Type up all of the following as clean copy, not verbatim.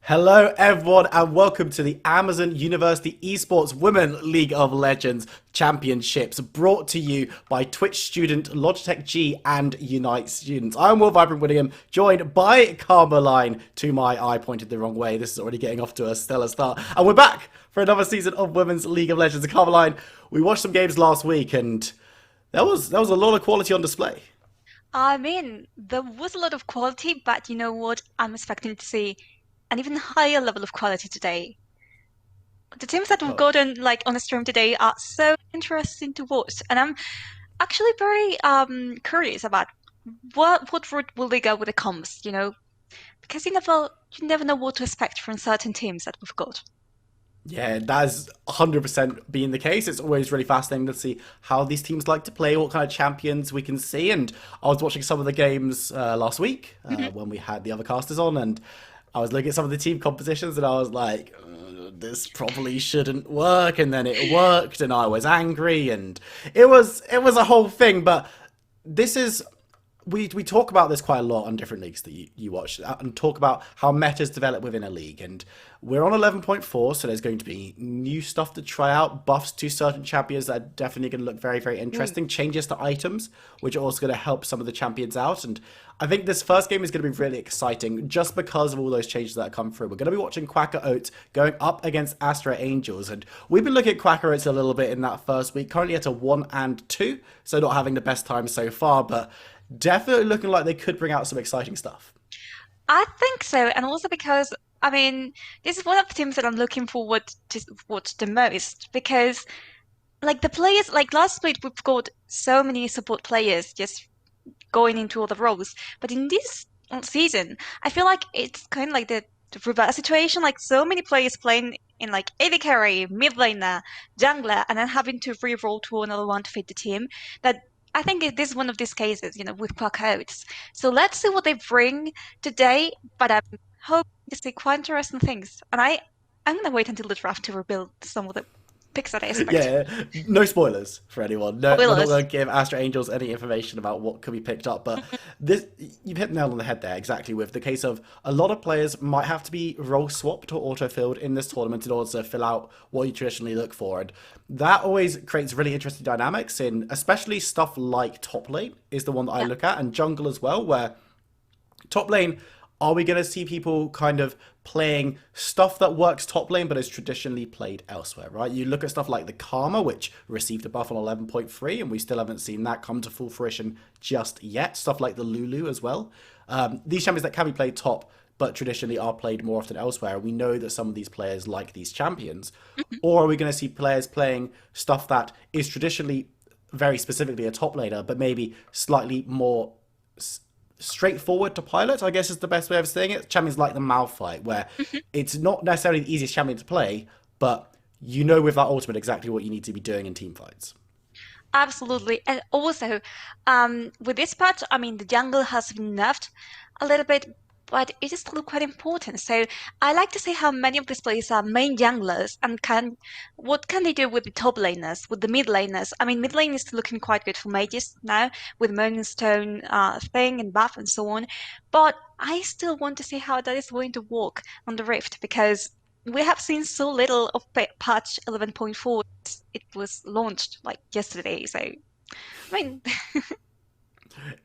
Hello, everyone, and welcome to the Amazon University Esports Women League of Legends Championships, brought to you by Twitch student Logitech G and Unite students. I'm Will Vibrant William, joined by Carmeline. To my eye pointed the wrong way. This is already getting off to a stellar start, and we're back for another season of Women's League of Legends. And Carmeline, we watched some games last week, and there was a lot of quality on display. I mean, there was a lot of quality, but you know what? I'm expecting to see an even higher level of quality today. The teams that we've Oh, gotten on the stream today are so interesting to watch, and I'm actually very curious about what route will they go with the comms, because you never know what to expect from certain teams that we've got. yeah, that has 100% been the case. It's always really fascinating to see how these teams like to play, what kind of champions we can see. And I was watching some of the games last week Mhm. when we had the other casters on, and I was looking at some of the team compositions, and I was like, this probably shouldn't work. And then it worked, and I was angry, and it was a whole thing. But this is we talk about this quite a lot on different leagues that you watch and talk about how metas develop within a league. And we're on 11.4, so there's going to be new stuff to try out, buffs to certain champions that are definitely going to look very, very Mm. interesting, changes to items, which are also going to help some of the champions out. And I think this first game is going to be really exciting just because of all those changes that come through. We're going to be watching Quacker Oats going up against Astra Angels. And we've been looking at Quacker Oats a little bit in that first week, currently at a 1 and 2, so not having the best time so far, but definitely looking like they could bring out some exciting stuff. I think so, and also because I mean, this is one of the teams that I'm looking forward to watch the most because like the players, like last split, we've got so many support players just going into all the roles. But in this season, I feel like it's kind of like the reverse situation. Like so many players playing in like AD carry, mid laner, jungler, and then having to re-roll to another one to fit the team. That I think this is one of these cases, with Puck Oats. So let's see what they bring today. But I'm hoping to see quite interesting things. And I'm gonna wait until the draft to rebuild some of the picks that I expect. Yeah, no spoilers for anyone. No, we're not Spoilers. going to give Astra Angels any information about what could be picked up. But this, you've hit the nail on the head there, exactly. With the case of a lot of players might have to be role swapped or auto filled in this tournament in order to fill out what you traditionally look for, and that always creates really interesting dynamics. In especially stuff like top lane is the one that I Yeah. look at, and jungle as well, where top lane, are we going to see people kind of playing stuff that works top lane but is traditionally played elsewhere, right? You look at stuff like the Karma, which received a buff on 11.3, and we still haven't seen that come to full fruition just yet. Stuff like the Lulu as well. These champions that can be played top but traditionally are played more often elsewhere. We know that some of these players like these champions. Or are we going to see players playing stuff that is traditionally very specifically a top laner, but maybe slightly more straightforward to pilot, I guess is the best way of saying it. Champions like the Malphite, where it's not necessarily the easiest champion to play, but you know with that ultimate exactly what you need to be doing in team fights. Absolutely. And also, with this patch, I mean, the jungle has been nerfed a little bit, but it is still quite important. So I like to see how many of these players are main junglers and what can they do with the top laners, with the mid laners? I mean, mid lane is looking quite good for mages now with Moonstone thing and buff and so on. But I still want to see how that is going to work on the Rift because we have seen so little of patch 11.4. It was launched like yesterday, so I mean,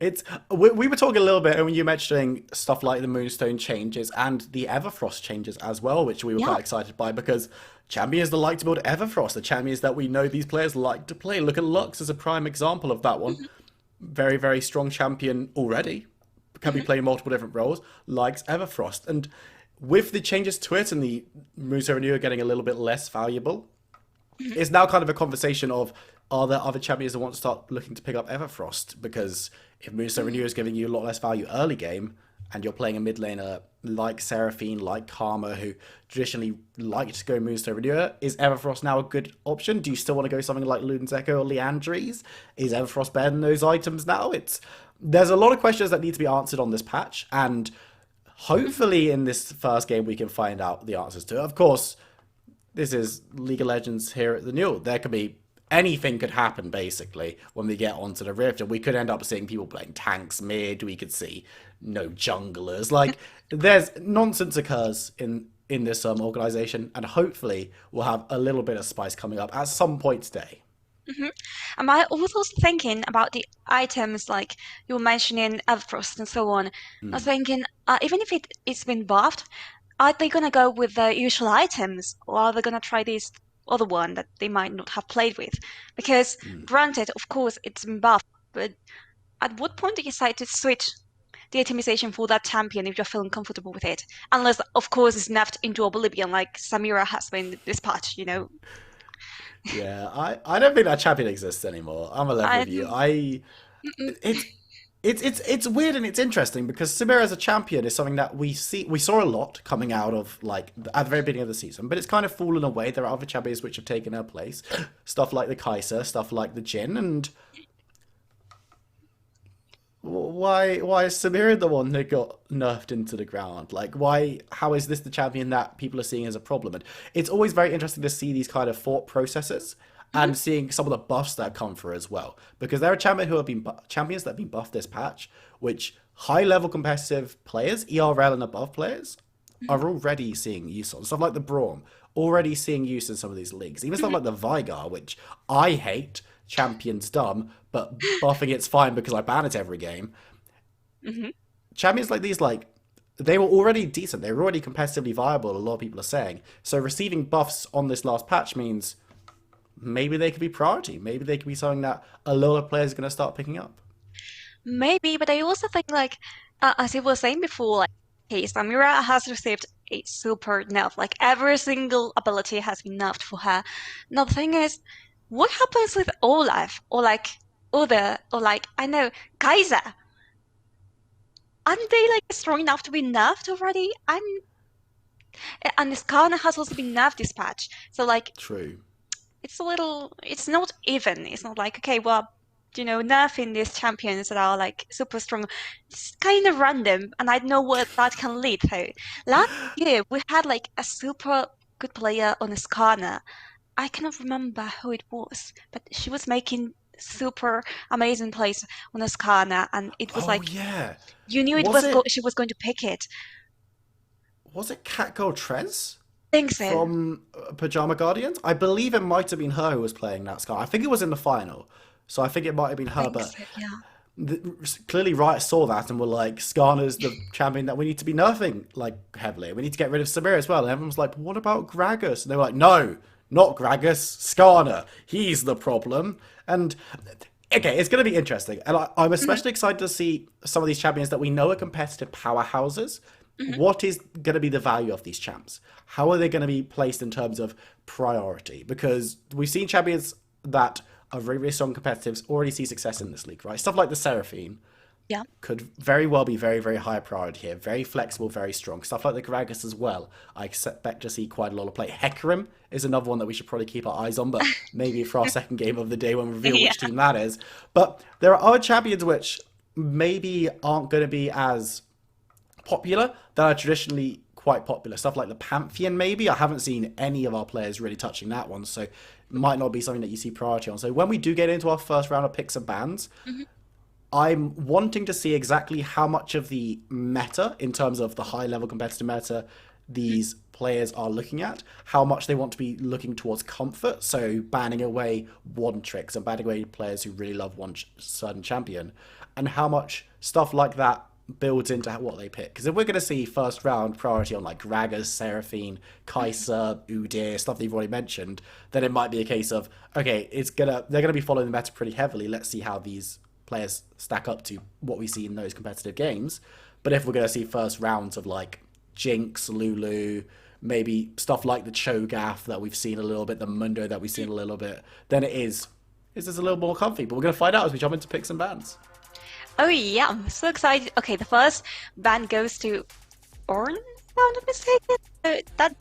It's we were talking a little bit when you were mentioning stuff like the Moonstone changes and the Everfrost changes as well, which we were yeah. quite excited by because champions that like to build Everfrost, the champions that we know these players like to play. Look at Lux as a prime example of that one. Mhm, Very, very strong champion already. Can be mhm, playing multiple different roles, likes Everfrost. And with the changes to it and the Musa Renewer getting a little bit less valuable, mhm. it's now kind of a conversation of are there other champions that want to start looking to pick up Everfrost? Because if Musa Renewer is giving you a lot less value early game, and you're playing a mid laner like Seraphine, like Karma, who traditionally like to go Musa Renewer, is Everfrost now a good option? Do you still want to go something like Luden's Echo or Leandries? Is Everfrost better than those items now? There's a lot of questions that need to be answered on this patch, and hopefully in this first game we can find out the answers to it. Of course, this is League of Legends here at the Newell. There could be anything could happen basically when we get onto the Rift, and we could end up seeing people playing tanks mid. We could see no junglers. Like there's nonsense occurs in in this organization, and hopefully we'll have a little bit of spice coming up at some point today. Hmm. And I was also thinking about the items like you were mentioning Elfrost and so on. I was Mm, thinking, even if it's been buffed, are they gonna go with the usual items, or are they gonna try this other one that they might not have played with? Because mm. granted, of course, it's been buffed, but at what point do you decide to switch the itemization for that champion if you're feeling comfortable with it? Unless, of course, it's nerfed into oblivion like Samira has been this patch, you know? Yeah, I don't think that champion exists anymore. I'm a level I with you. It's it's weird and it's interesting because Samira as a champion is something that we saw a lot coming out of like at the very beginning of the season, but it's kind of fallen away. There are other champions which have taken her place, stuff like the Kai'Sa, stuff like the Jhin, and why is Samira the one that got nerfed into the ground? Like why how is this the champion that people are seeing as a problem? And it's always very interesting to see these kind of thought processes Mhm. and seeing some of the buffs that come through as well. Because there are champions that have been buffed this patch, which high level competitive players, ERL and above players, Mhm. are already seeing use on. Stuff like the Braum, already seeing use in some of these leagues. Even stuff Mhm. like the Vigar, which I hate, champion's dumb, but buffing it's fine because I ban it every game. Mhm. Champions like these, like, they were already decent. They were already competitively viable, a lot of people are saying. So receiving buffs on this last patch means maybe they could be priority. Maybe they could be something that a lot of players are going to start picking up. Maybe, but I also think like as you were saying before, like okay, Samira has received a super nerf. Like every single ability has been nerfed for her. Now the thing is, what happens with Olaf or like other or like I know Kaiser? Aren't they like strong enough to be nerfed already? And this Kana has also been nerfed this patch. So like True. it's a little, it's not even. It's not like, okay, well, nerfing these champions that are like super strong. It's kind of random, and I know what that can lead to. Last year, we had like a super good player on Iskana. I cannot remember who it was, but she was making super amazing plays on Iskana, and it was Oh like yeah. you knew Was it she was going to pick it. was it Catgirl Trez Think so. from Pajama Guardians? I believe it might have been her who was playing that Scar. I think it was in the final, so I think it might have been her. Think But so. Yeah. clearly, Riot saw that and were like, "Skarna's the champion that we need to be nerfing like heavily. We need to get rid of Samir as well." And everyone was like, "What about Gragas?" And they were like, "No, not Gragas. Skarna. He's the problem." And okay, it's going to be interesting, and I'm Hmm. especially excited to see some of these champions that we know are competitive powerhouses. Hmm. What is going to be the value of these champs? How are they going to be placed in terms of priority? Because we've seen champions that are very, very strong competitives already see success in this league, right? Stuff like the Seraphine Yeah. could very well be very, very high priority here. Very flexible, very strong. Stuff like the Gragas as well. I expect to see quite a lot of play. Hecarim is another one that we should probably keep our eyes on, but maybe for our second game of the day when we reveal Yeah. which team that is. But there are other champions which maybe aren't going to be as popular that are traditionally quite popular. Stuff like the Pantheon, maybe. I haven't seen any of our players really touching that one, so it might not be something that you see priority on. So when we do get into our first round of picks and bans, Hmm. I'm wanting to see exactly how much of the meta, in terms of the high level competitive meta, these players are looking at, how much they want to be looking towards comfort, so banning away one tricks and banning away players who really love one certain champion, and how much stuff like that builds into what they pick. Because if we're going to see first round priority on like Gragas, Seraphine, Kai'Sa, Udyr, stuff that you've already mentioned, then it might be a case of okay, they're gonna be following the meta pretty heavily. Let's see how these players stack up to what we see in those competitive games. But if we're going to see first rounds of like Jinx, Lulu, maybe stuff like the Cho'Gath that we've seen a little bit, the Mundo that we've seen a little bit, then it's just a little more comfy. But we're going to find out as we jump into picks and bans. Oh yeah, I'm so excited. Okay, the first ban goes to Orn, if I'm not mistaken. That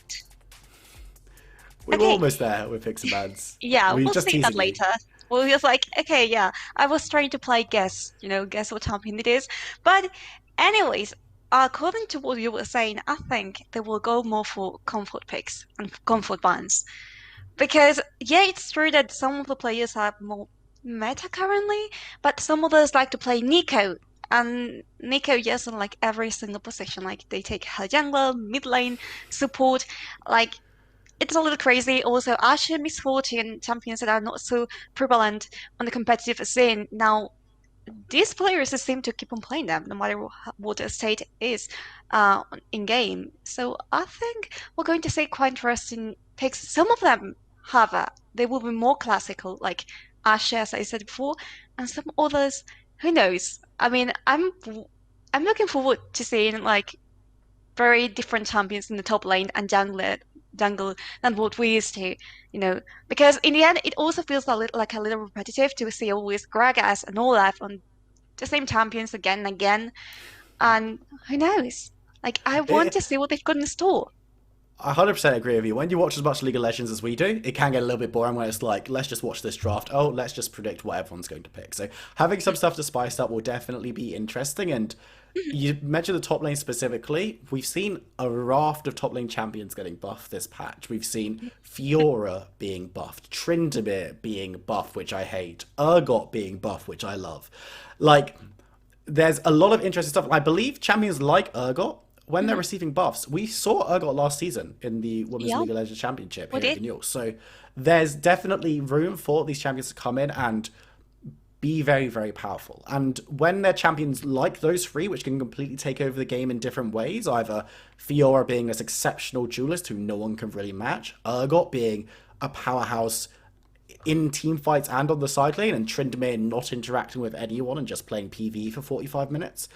We were okay, almost there with picks and bans. yeah, We were we'll just see that teasing you. later. We'll just like, okay, yeah, I was trying to play guess, guess what champion it is. But anyways, according to what you were saying, I think they will go more for comfort picks and comfort bans. Because yeah, it's true that some of the players have more meta currently, but some others like to play Nico. And Nico, yes, in like every single position, like they take her jungler, mid lane, support, like it's a little crazy. Also, Ashe, Miss Fortune, champions that are not so prevalent on the competitive scene. Now, these players just seem to keep on playing them, no matter what the state is in game. So I think we're going to see quite interesting picks. Some of them, however, they will be more classical, like Ashe, as I said before, and some others, who knows? I mean, I'm looking forward to seeing like very different champions in the top lane and jungle than what we used to, because in the end it also feels a little repetitive to see always Gragas and Olaf on the same champions again and again. And who knows? Like I want It, to see what they've got in store. I 100% agree with you. When you watch as much League of Legends as we do, it can get a little bit boring where it's like, let's just watch this draft. Oh, let's just predict what everyone's going to pick. So having some stuff to spice up will definitely be interesting. And you mentioned the top lane specifically. We've seen a raft of top lane champions getting buffed this patch. We've seen Fiora being buffed, Tryndamere being buffed, which I hate, Urgot being buffed, which I love. Like, there's a lot of interesting stuff. I believe champions like Urgot, when they're receiving buffs, we saw Urgot last season in the Women's Yep, League of Legends Championship we here at did. Vanille. So there's definitely room for these champions to come in and be very, very powerful. And when they're champions like those three, which can completely take over the game in different ways, either Fiora being this exceptional duelist who no one can really match, Urgot being a powerhouse in team fights and on the side lane, and Tryndamere not interacting with anyone and just playing PvE for 45 minutes.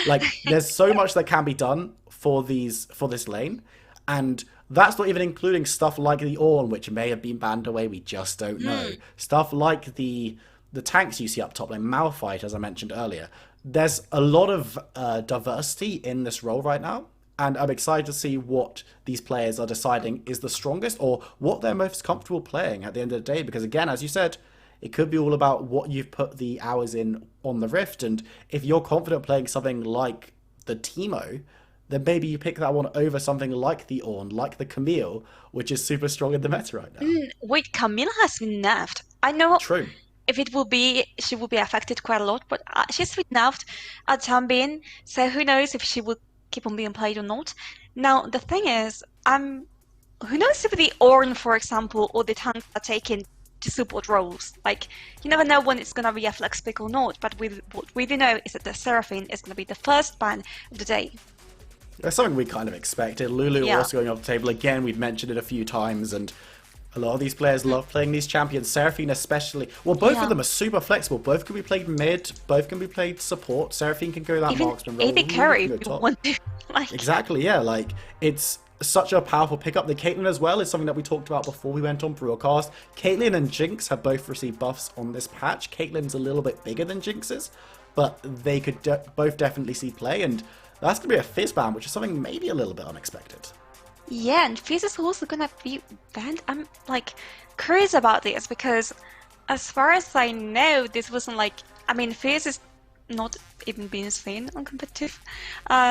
Like, there's so much that can be done for this lane, and that's not even including stuff like the Ornn, which may have been banned away. We just don't know. Stuff like the tanks you see up top, like Malphite, as I mentioned earlier. There's a lot of diversity in this role right now, and I'm excited to see what these players are deciding is the strongest or what they're most comfortable playing at the end of the day. Because again, as you said, it could be all about what you've put the hours in on the Rift, and if you're confident playing something like the Teemo, then maybe you pick that one over something like the Ornn, like the Camille, which is super strong in the meta right now. Wait, Camilla has been nerfed. I know True. if it will be, she will be affected quite a lot, but she's been nerfed at Tambien, so who knows if she will keep on being played or not. Now, the thing is, who knows if the Ornn, for example, or the tanks are taken to support roles. Like, you never know when it's going to be a flex pick or not, but what we do know is that the Seraphine is going to be the first ban of the day. That's something we kind of expected. Lulu Yeah. also going off the table again. We've mentioned it a few times, and a lot of these players love playing these champions. Seraphine especially. Well, both Yeah. of them are super flexible. Both can be played mid. Both can be played support. Seraphine can go that Even marksman role. AD Lulu carry can if go you top. want to. Like, Exactly, yeah. Like, it's such a powerful pickup. The Caitlyn as well is something that we talked about before we went on broadcast. Caitlyn and Jinx have both received buffs on this patch. Caitlyn's a little bit bigger than Jinx is, but they could both definitely see play, and that's going to be a Fizz ban, which is something maybe a little bit unexpected. yeah, and Fizz is also gonna be banned. I'm like curious about this because, as far as I know, this wasn't like. I mean, Fizz is not even being seen on competitive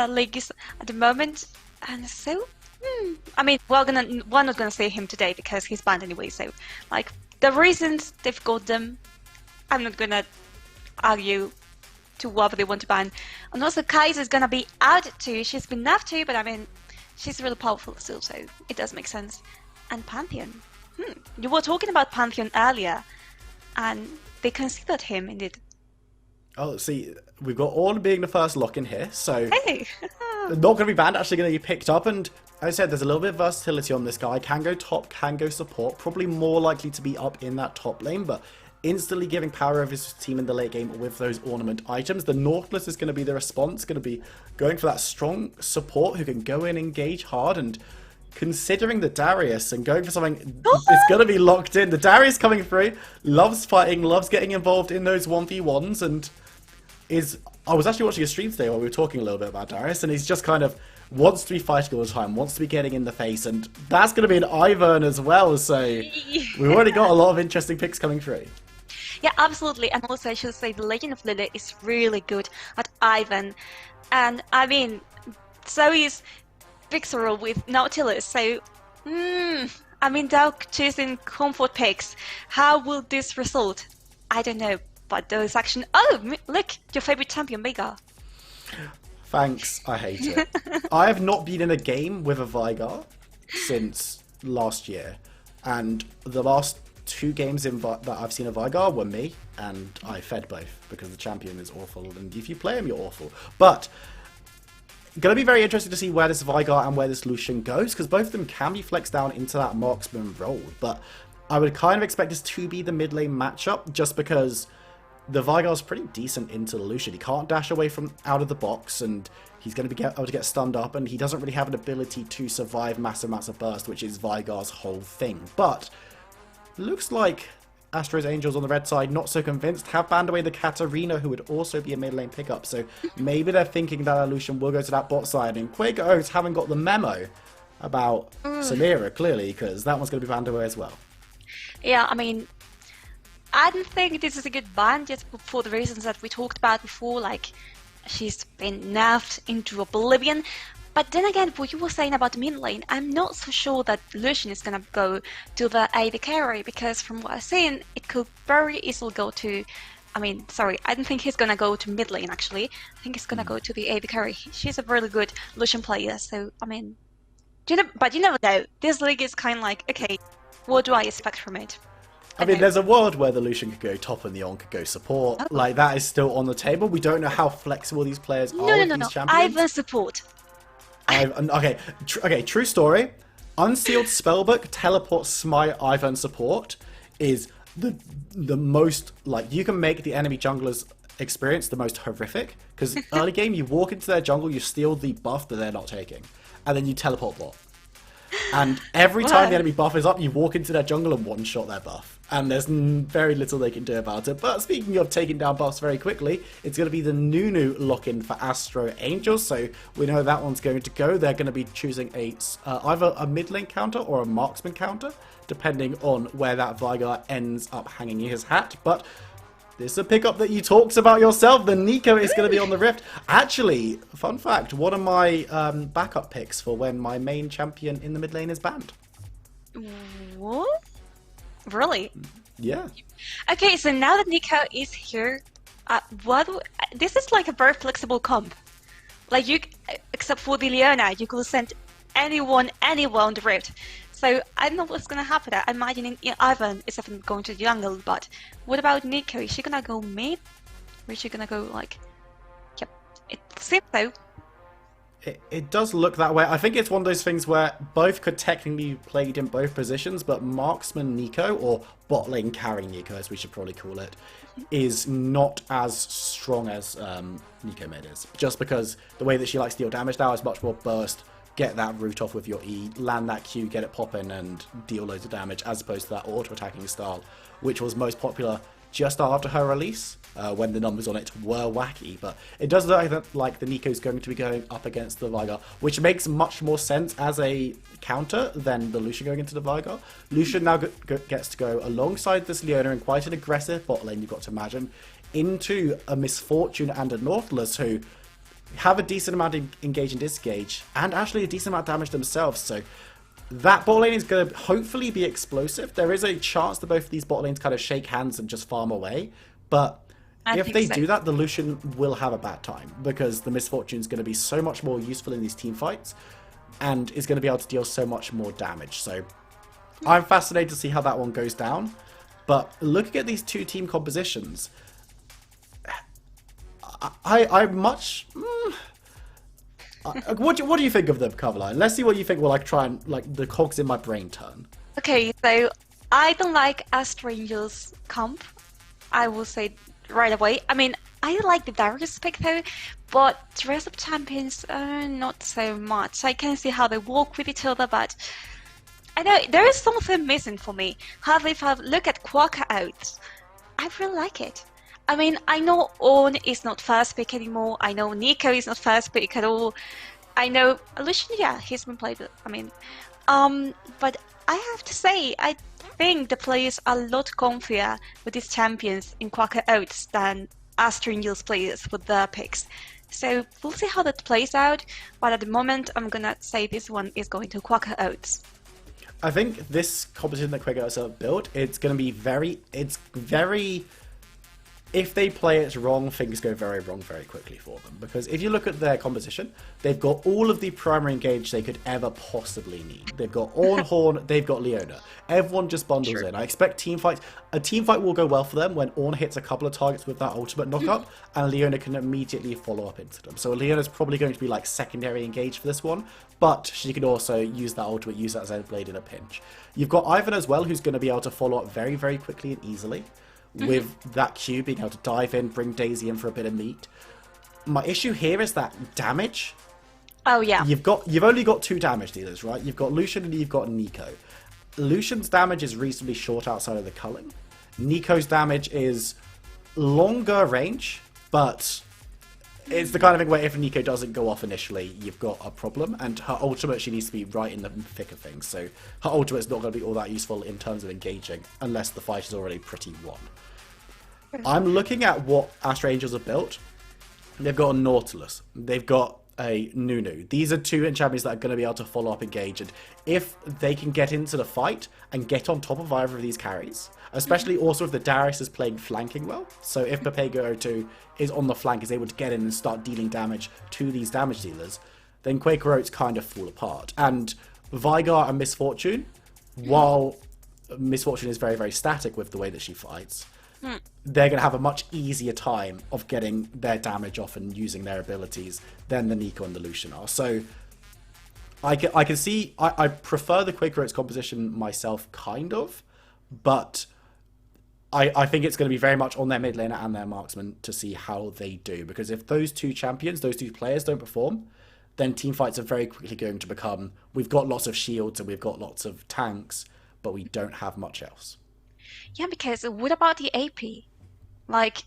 leagues at the moment, and so. I mean, we're not gonna see him today because he's banned anyway. So, like the reasons they've got them, I'm not gonna argue to whether they want to ban. And also, Kaiser's gonna be out too. She's been nerfed too, but I mean, she's really powerful still, so it does make sense. And Pantheon. You were talking about Pantheon earlier, and they considered him indeed. Oh, see, we've got Ornn being the first lock in here, so Hey! not going to be banned, actually going to be picked up. And as I said, there's a little bit of versatility on this guy. Can go top, can go support. Probably more likely to be up in that top lane, but instantly giving power over his team in the late game with those ornament items. The Nautilus is going to be the response, going to be going for that strong support who can go in, engage hard, and considering the Darius and going for something it's going to be locked in. The Darius coming through, loves fighting, loves getting involved in those 1v1s, and I was actually watching a stream today while we were talking a little bit about Darius, and he's just kind of wants to be fighting all the time, wants to be getting in the face, and that's going to be an Ivern as well, so we've already got a lot of interesting picks coming through. Yeah, absolutely. And also, I should say the Legend of Lily is really good at Ivan. And I mean, so is Vixorel with Nautilus. So, I mean, they're choosing comfort picks. How will this result? I don't know. But those action. Oh, look, your favorite champion, Vega. Thanks, I hate it. I have not been in a game with a Vigar since last year, and the last two games that I've seen a Vigar were me, and I fed both because the champion is awful, and if you play him, you're awful. But going to be very interesting to see where this Vigar and where this Lucian goes, because both of them can be flexed down into that marksman role, but I would kind of expect this to be the mid lane matchup, just because the Vigar's pretty decent into the Lucian. He can't dash away from out of the box, and he's going to be able to get stunned up, and he doesn't really have an ability to survive massive amounts of burst, which is Vigar's whole thing. But looks like Astro's Angels on the red side not so convinced, have banned away the Katarina, who would also be a mid lane pickup, so maybe they're thinking that Lucian will go to that bot side, and Quaker Oats haven't got the memo about Samira, clearly, because that one's going to be banned away as well. Yeah, I mean, I don't think this is a good ban just for the reasons that we talked about before, like she's been nerfed into oblivion. But then again, what you were saying about the mid lane, I'm not so sure that Lucian is gonna go to the AD carry, because from what I've seen, it could very easily go to, I don't think he's gonna go to mid lane actually. I think he's gonna go to the AD carry. She's a really good Lucian player, so but you never know. This league is kind of like, okay, what do I expect from it? I mean, there's a world where the Lucian could go top and the On could go support. Oh. Like, that is still on the table. We don't know how flexible these players are with these champions. Ivern support. Okay, true story. Unsealed Spellbook Teleport Smite Ivern support is the most, like, you can make the enemy jungler's experience the most horrific. Because early game, you walk into their jungle, you steal the buff that they're not taking. And then you teleport bot. And every time the enemy buff is up, you walk into their jungle and one-shot their buff. And there's very little they can do about it. But speaking of taking down buffs very quickly, it's going to be the Nunu lock-in for Astro Angels. So we know that one's going to go. They're going to be choosing either a mid lane counter or a marksman counter, depending on where that Vigar ends up hanging his hat. But this is a pickup that you talked about yourself. The Nico is going to be on the Rift. Actually, fun fact, one of my backup picks for when my main champion in the mid lane is banned. What? Really? Yeah. Okay, so now that Nico is here, this is like a very flexible comp. Like, except for the Leona, you could send anyone anywhere on the Rift. So I don't know what's gonna happen. I imagine Ivan is definitely going to the jungle, but what about Nico? Is she gonna go mid? Or is she gonna go like? Yep, it seems so. It does look that way. I think it's one of those things where both could technically be played in both positions, but Marksman Nico, or bot lane carry Nico, as we should probably call it, is not as strong as Nico mid is. Just because the way that she likes to deal damage now is much more burst, get that root off with your E, land that Q, get it popping, and deal loads of damage, as opposed to that auto-attacking style, which was most popular just after her release, when the numbers on it were wacky. But it does look like the Nico's going to be going up against the Vigar, which makes much more sense as a counter than the Lucian going into the Vigar. Lucian now gets to go alongside this Leona in quite an aggressive bot lane, you've got to imagine, into a Misfortune and a Nautilus, who have a decent amount of engage and disengage, and actually a decent amount of damage themselves, so that bot lane is going to hopefully be explosive. There is a chance that both of these bot lanes kind of shake hands and just farm away, but if they do that, the Lucian will have a bad time, because the Misfortune is going to be so much more useful in these team fights, and is going to be able to deal so much more damage. So I'm fascinated to see how that one goes down, but looking at these two team compositions, I'm much... what do you think of them, Coverline? Let's see what you think. Will I try and the cogs in my brain turn? Okay, so I don't like Astro Angels comp. I will say right away. I mean, I like the Darius pick though, but the rest of the champions, not so much. I can see how they walk with each other, but I know there is something missing for me. However, if I look at Quaka out, I really like it. I mean, I know Ornn is not first pick anymore. I know Nico is not first pick at all. I know Lucian, yeah, he's been played. But I have to say, I think the players are a lot comfier with these champions in Quacker Oats than Astro Angels players with their picks. So we'll see how that plays out. But at the moment, I'm gonna say this one is going to Quacker Oats. I think this competition that Quacker Oats have built, it's gonna be very if they play it wrong, things go very wrong very quickly for them. Because if you look at their composition, they've got all of the primary engage they could ever possibly need. They've got Ornn, Horn, they've got Leona. Everyone just bundles True. in. I expect team fights. A team fight will go well for them when Ornn hits a couple of targets with that ultimate knockup, and Leona can immediately follow up into them. So Leona's probably going to be like secondary engage for this one, but she can also use that ultimate, use that Zen Blade in a pinch. You've got Ivan as well, who's going to be able to follow up very, very quickly and easily. With that Q being able to dive in, bring Daisy in for a bit of meat. My issue here is that damage. Oh yeah. You've only got 2 damage dealers, right? You've got Lucian and you've got Nico. Lucian's damage is reasonably short outside of the culling. Nico's damage is longer range, but it's the kind of thing where if Nico doesn't go off initially, you've got a problem. And her ultimate, she needs to be right in the thick of things. So her ultimate's not going to be all that useful in terms of engaging, unless the fight is already pretty won. I'm looking at what Astra Angels have built. They've got a Nautilus. They've got a Nunu. These are 2 champions that are going to be able to follow up engage. And if they can get into the fight and get on top of either of these carries, especially also if the Darius is playing flanking well. So if Papego 02 is on the flank, is able to get in and start dealing damage to these damage dealers, then Quaker Oats kind of fall apart. And Vigar and Misfortune, while Misfortune is very, very static with the way that she fights, they're going to have a much easier time of getting their damage off and using their abilities than the Nico and the Lucian are. So I can see, I prefer the Quaker Oats composition myself, kind of, but I think it's going to be very much on their mid laner and their marksman to see how they do. Because if those 2 champions, those 2 players don't perform, then team fights are very quickly going to become, we've got lots of shields and we've got lots of tanks, but we don't have much else. Yeah, because what about the AP? Like,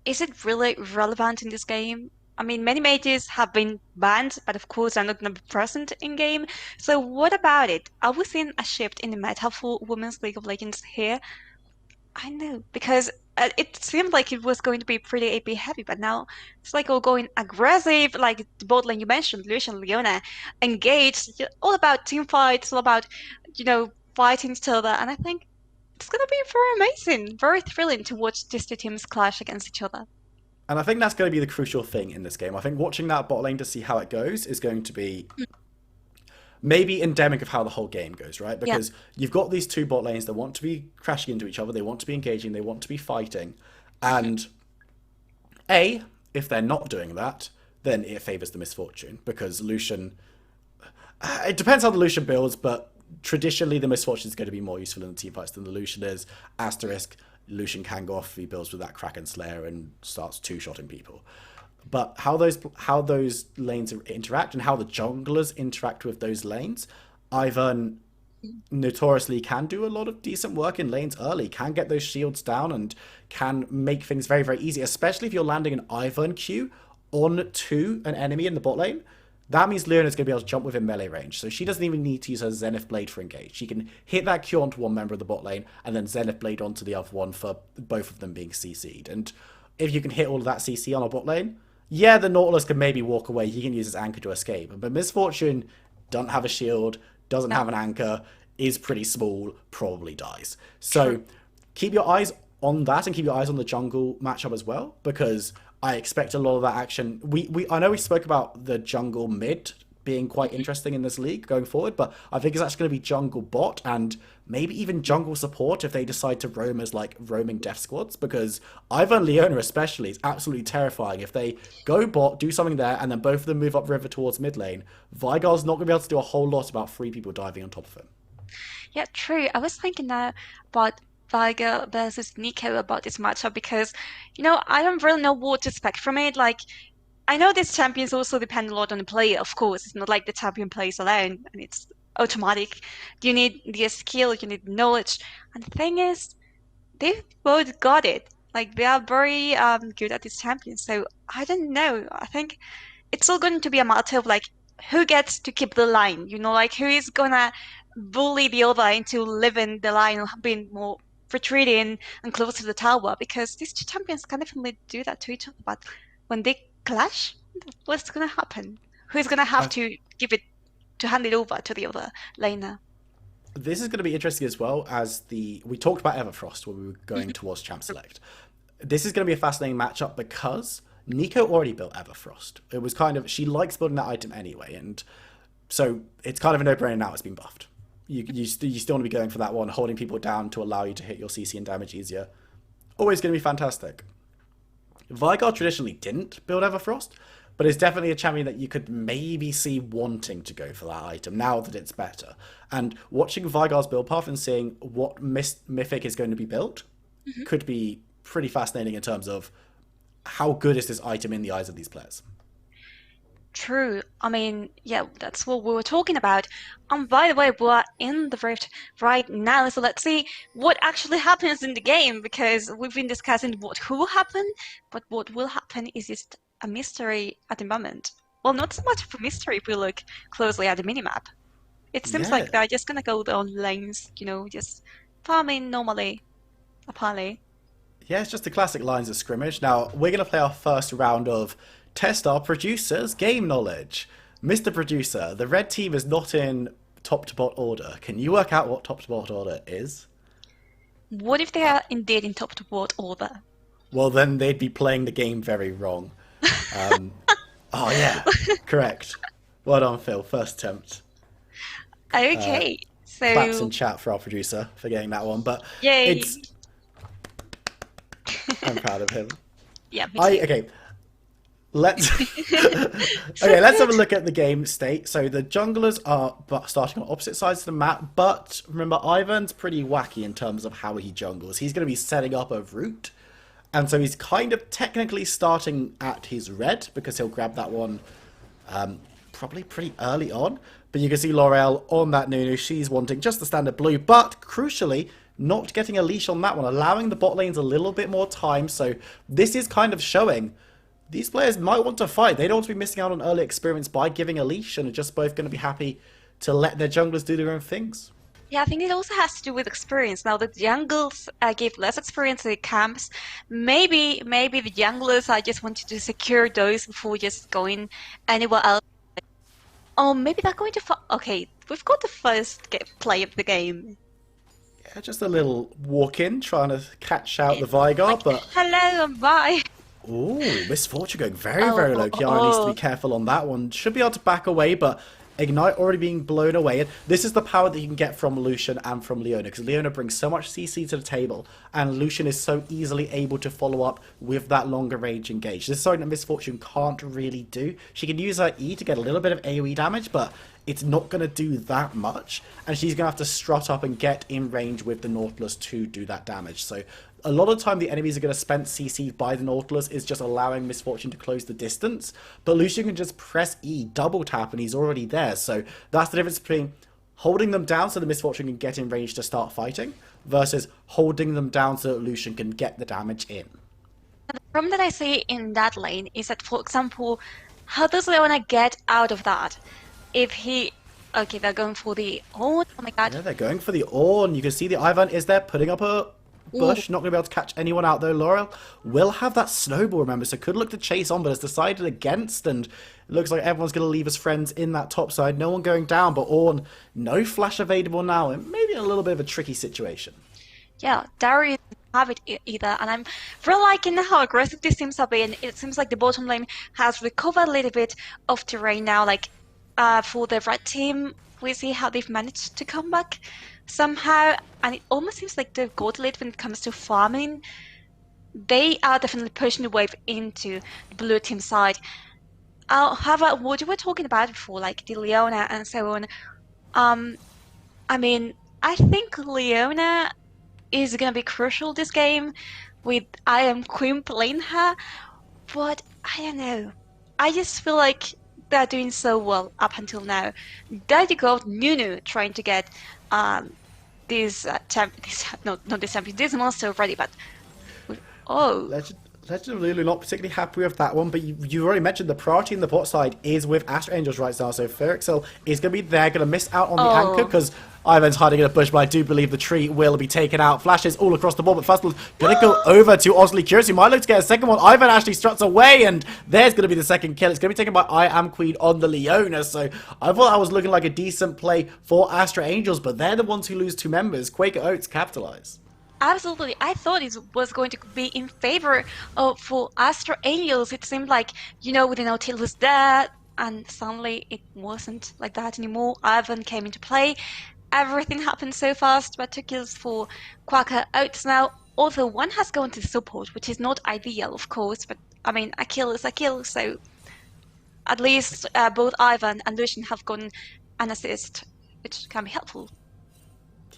is it really relevant in this game? I mean, many mages have been banned, but of course are not going to be present in game. So what about it? Are we seeing a shift in the meta for Women's League of Legends here? I know, because it seemed like it was going to be pretty AP heavy, but now it's like all going aggressive, like the bot lane you mentioned, Lucian, Leona, engaged, all about team fights, all about, fighting each other. And I think it's going to be very amazing, very thrilling to watch these 2 teams clash against each other. And I think that's going to be the crucial thing in this game. I think watching that bot lane to see how it goes is going to be maybe endemic of how the whole game goes, right? Yeah. Because you've got these 2 bot lanes that want to be crashing into each other, they want to be engaging, they want to be fighting. And if they're not doing that, then it favors the Misfortune. Because Lucian, it depends how the Lucian builds, but traditionally the Misfortune is going to be more useful in the team fights than the Lucian is. Asterisk, Lucian can go off if he builds with that Kraken Slayer and starts 2-shotting people. But how those lanes interact and how the junglers interact with those lanes, Ivan notoriously can do a lot of decent work in lanes early, can get those shields down and can make things very, very easy, especially if you're landing an Ivan Q onto an enemy in the bot lane. That means Leona's going to be able to jump within melee range, so she doesn't even need to use her Zenith Blade for engage. She can hit that Q onto one member of the bot lane, and then Zenith Blade onto the other one for both of them being CC'd. And if you can hit all of that CC on a bot lane, yeah, the Nautilus can maybe walk away. He can use his anchor to escape. But Misfortune doesn't have a shield, doesn't have an anchor, is pretty small, probably dies. So keep your eyes on that and keep your eyes on the jungle matchup as well, because I expect a lot of that action. I know we spoke about the jungle mid being quite interesting in this league going forward, but I think it's actually going to be jungle bot and maybe even jungle support if they decide to roam as like roaming death squads, because Ivan Leona especially is absolutely terrifying. If they go bot, do something there, and then both of them move up river towards mid lane, Vigar's not going to be able to do a whole lot about 3 people diving on top of him. Yeah, true. I was thinking now about Viger versus Nico about this matchup because, I don't really know what to expect from it. Like, I know these champions also depend a lot on the player, of course. It's not like the champion plays alone and it's automatic. You need the skill, you need knowledge. And the thing is, they've both got it. Like, they are very good at these champions. So, I don't know. I think it's all going to be a matter of like who gets to keep the line, like who is gonna bully the other into living the line, being more retreating and close to the tower, because these 2 champions can definitely do that to each other. But when they clash, what's gonna happen? Who's gonna have I, to hand it over to the other laner? this is going to be interesting as well, as we talked about Everfrost when we were going towards Champ Select. this is going to be a fascinating matchup because Nico already built Everfrost. It was kind of, she likes building that item anyway, and so it's kind of a no-brainer now it's been buffed. You still want to be going for that one, holding people down to allow you to hit your CC and damage easier. Always going to be fantastic. Veigar traditionally didn't build Everfrost, but it's definitely a champion that you could maybe see wanting to go for that item now that it's better. And watching Veigar's build path and seeing what Mythic is going to be built could be pretty fascinating in terms of how good is this item in the eyes of these players. True. I mean, yeah, that's what we were talking about. By the way, we're in the Rift right now, so let's see what actually happens in the game because we've been discussing what will happen, but what will happen is just a mystery at the moment. Well, not so much of a mystery if we look closely at the minimap. It seems Yeah. like they're just gonna go down lanes, just farming normally, apparently. Yeah, it's just the classic lines of scrimmage. Now, we're going to play our first round of Test Our Producer's Game Knowledge. Mr. Producer, the red team is not in top to bot order. Can you work out what top to bot order is? What if they are indeed in top to bot order? Well, then they'd be playing the game very wrong. Um, oh, yeah, correct. Well done, Phil. First attempt. Okay, Claps in so chat for our producer for getting that one. But yay. it's I'm proud of him. Yeah, me too. Okay, let's okay. Let's have a look at the game state. So the junglers are starting on opposite sides of the map, but remember Ivan's pretty wacky in terms of how he jungles. He's going to be setting up a route, and so he's kind of technically starting at his red because he'll grab that one probably pretty early on. But you can see L'Oreal on that Nunu. She's wanting just the standard blue, but crucially not getting a leash on that one, allowing the bot lanes a little bit more time. So this is kind of showing these players might want to fight. They don't want to be missing out on early experience by giving a leash and are just both going to be happy to let their junglers do their own things. Yeah, I think it also has to do with experience. Now that the jungles give less experience to the camps, maybe the junglers are just wanting to secure those before just going anywhere else. Oh, maybe they're going to. Okay, we've got the first play of the game. Yeah, just a little walk in, trying to catch out the Veigar, but Hello and bye. ooh, Miss Fortune going very low. Kiara needs to be careful on that one. Should be able to back away, but Ignite already being blown away. And this is the power that you can get from Lucian and from Leona, because Leona brings so much CC to the table, and Lucian is so easily able to follow up with that longer range engage. This is something that Miss Fortune can't really do. She can use her E to get a little bit of AoE damage, but it's not going to do that much, and she's going to have to strut up and get in range with the Nautilus to do that damage. So a lot of the time the enemies are going to spend CC by the Nautilus is just allowing Miss Fortune to close the distance, but Lucian can just press E, double tap, and he's already there. So that's the difference between holding them down so the Miss Fortune can get in range to start fighting versus holding them down so that Lucian can get the damage in. The problem that I see in that lane is that, for example, how does Leona get out of that? If he... Okay, they're going for the... Oh my god. Yeah, they're going for the Ornn. You can see the Ivan is there putting up a bush. Not going to be able to catch anyone out though. Laurel will have that snowball, remember, so could look to chase on, but has decided against, and it looks like everyone's going to leave his friends in that top side. No one going down, but Ornn, no flash available now, and maybe a little bit of a tricky situation. Yeah, Darius doesn't have it either, and I'm really liking how aggressive this seems to be, and it seems like the bottom lane has recovered a little bit of terrain now, like for the red team, we see how they've managed to come back somehow, and it almost seems like they've got a little when it comes to farming. They are definitely pushing the wave into the blue team side. However, what you were talking about before, like the Leona and so on, I mean, I think Leona is gonna be crucial this game with I am Queen playing her, but I don't know. I just feel like they're doing so well up until now. There you go, Nunu trying to get this monster ready, but oh. Legend of Lulu not particularly happy with that one, but you already mentioned the priority in the bot side is with Astra Angels right now, so Ferrixel is going to be there, going to miss out on the anchor because Ivan's hiding in a bush, but I do believe the tree will be taken out. Flashes all across the board, but first of all, going to go over to Osley Curious, who might look to get a second one. Ivan actually struts away, and there's going to be the second kill. It's going to be taken by I Am Queen on the Leona, so I thought that was looking like a decent play for Astra Angels, but they're the ones who lose two members. Quaker Oats capitalize. Absolutely. I thought it was going to be in favor of for Astro Angels. It seemed like, with the Nautilus there, and suddenly it wasn't like that anymore. Ivan came into play. Everything happened so fast, but 2 kills for Quacker Oats now. Although one has gone to support, which is not ideal, of course, but I mean, a kill is a kill, so at least both Ivan and Lucian have gotten an assist, which can be helpful.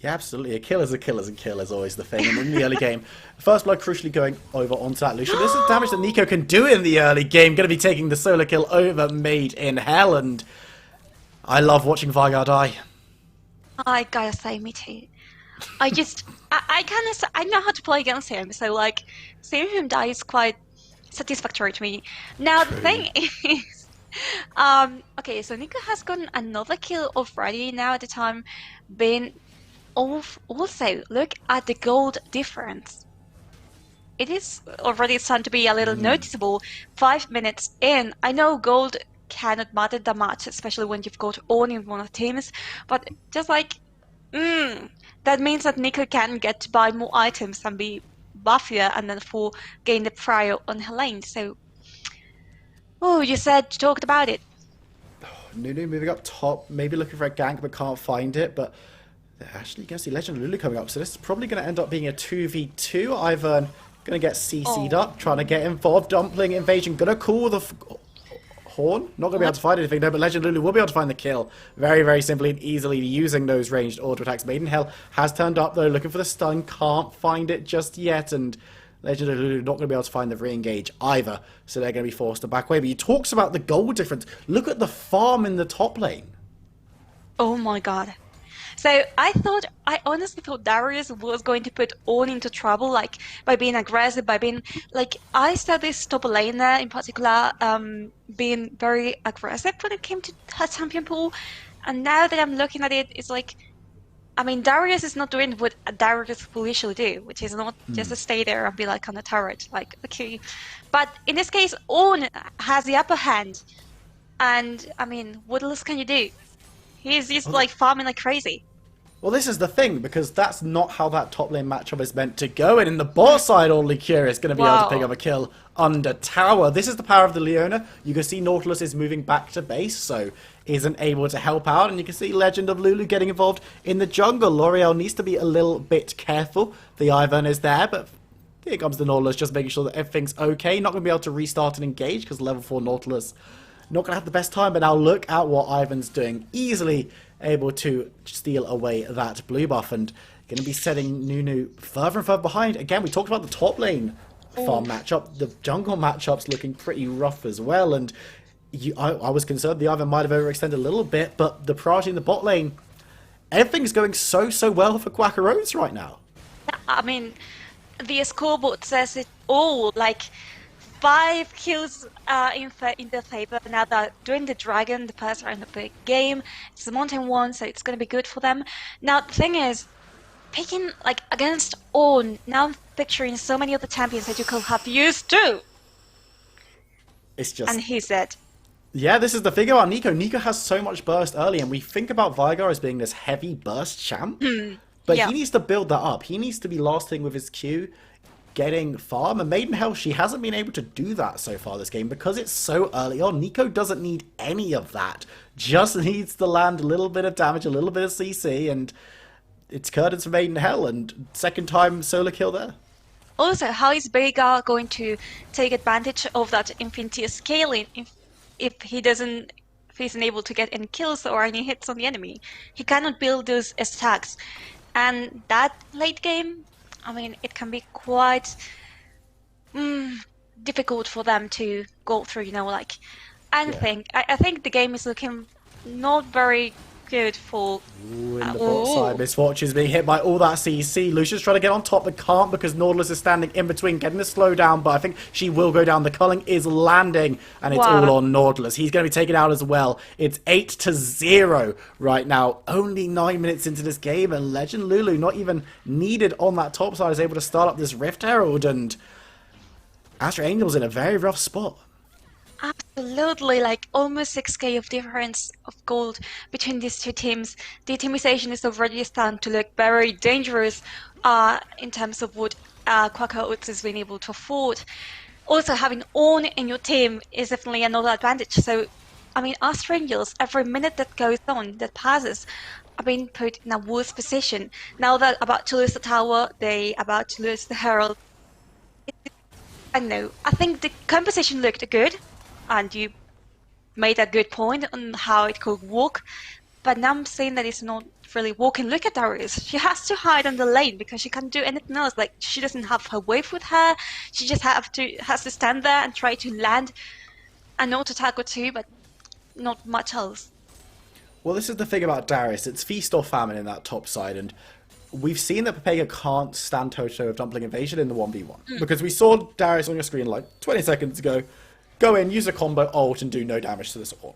Yeah, absolutely. A kill is a kill is a kill is always the thing. And in the early game, first blood crucially going over onto that Lucian. This is damage that Nico can do in the early game. Going to be taking the solo kill over Made in Hell. And I love watching Vargar die. I gotta say, me too. I know how to play against him, so like, seeing him die is quite satisfactory to me. Now, the thing is, okay, so Nico has gotten another kill already now at the time, being off. Also, look at the gold difference. It is already starting to be a little noticeable. 5 minutes in, I know gold cannot matter that much, especially when you've got on in one of the teams, but just like, that means that Nico can get to buy more items and be buffier and then gain the prior on her lane. So, you talked about it. Nunu moving up top, maybe looking for a gank but can't find it, but they're actually going to see Legend Lulu coming up, so this is probably going to end up being a 2v2. Ivan going to get CC'd up, trying to get involved. Dumpling invasion, going to call the Horn. Not going to be able to find anything there, but Legend Lulu will be able to find the kill very, very simply and easily using those ranged auto attacks. Maiden Hell has turned up though, looking for the stun, can't find it just yet, and Legend Lulu not going to be able to find the re-engage either, so they're going to be forced to back away. But he talks about the goal difference. Look at the farm in the top lane. Oh my god. So I honestly thought Darius was going to put all into trouble, like by being aggressive, by being like, I saw this top laner in particular, being very aggressive when it came to her champion pool, and now that I'm looking at it, it's like, I mean, Darius is not doing what a Darius will usually do, which is not just to stay there and be like on the turret, like, okay. But in this case, Ornn has the upper hand, and I mean, what else can you do? He's just like farming like crazy. Well, this is the thing, because that's not how that top lane matchup is meant to go. And in the bot side, only Cure is going to be able to pick up a kill under tower. This is the power of the Leona. You can see Nautilus is moving back to base, so isn't able to help out. And you can see Legend of Lulu getting involved in the jungle. L'Oreal needs to be a little bit careful. The Ivern is there, but here comes the Nautilus, just making sure that everything's okay. Not going to be able to restart and engage, because level 4 Nautilus not going to have the best time. But now look at what Ivan's doing. Easily able to steal away that blue buff and going to be setting Nunu further and further behind. Again, we talked about the top lane farm matchup. The jungle matchup's looking pretty rough as well, and I was concerned the Ivan might have overextended a little bit, but the priority in the bot lane, everything's going so well for Quacker Oats right now. I mean, the scoreboard says it all, like 5 kills in their favor. Now that during the Dragon, the players are in a big game. It's the Mountain one, so it's going to be good for them. Now, the thing is, picking like against Ornn, now I'm picturing so many of the champions that you could have used too. It's just... And he's dead. Yeah, this is the thing about Nico. Nico has so much burst early, and we think about Vargar as being this heavy burst champ. But he needs to build that up. He needs to be last thing with his Q, getting farm. And Maiden Hell, she hasn't been able to do that so far this game because it's so early on. Nico doesn't need any of that. Just needs to land a little bit of damage, a little bit of CC, and it's curtains for Maiden Hell, and second time solo kill there. Also, how is Veigar going to take advantage of that infinity scaling if he isn't able to get any kills or any hits on the enemy? He cannot build those stacks. And that late game, I mean, it can be quite difficult for them to go through, like anything. Yeah. I think the game is looking not very good for... Ooh, in the bot side, Miss Watch is being hit by all that CC. Lucia's trying to get on top, but can't because Nautilus is standing in between, getting the slowdown, but I think she will go down. The culling is landing, and it's all on Nautilus. He's going to be taken out as well. It's 8-0 right now. Only 9 minutes into this game, and Legend Lulu, not even needed on that top side, is able to start up this Rift Herald, and Astro Angel's in a very rough spot. Absolutely, like almost 6k of difference of gold between these two teams. The teamization is already starting to look very dangerous in terms of what Quaker Oats has been able to afford. Also, having Ornn in your team is definitely another advantage. So, I mean, us strangers, every minute that goes on, that passes, are being put in a worse position. Now they're about to lose the tower, they about to lose the herald. I know. I think the composition looked good, and you made a good point on how it could work. But now I'm saying that it's not really working. Look at Darius. She has to hide on the lane because she can't do anything else. Like she doesn't have her wave with her. She just has to stand there and try to land an auto attack or two, but not much else. Well, this is the thing about Darius. It's feast or famine in that top side, and we've seen that Pepega can't stand toe-to-toe with Dumpling Invasion in the 1v1. Because we saw Darius on your screen like 20 seconds ago go in, use a combo, ult, and do no damage to the support.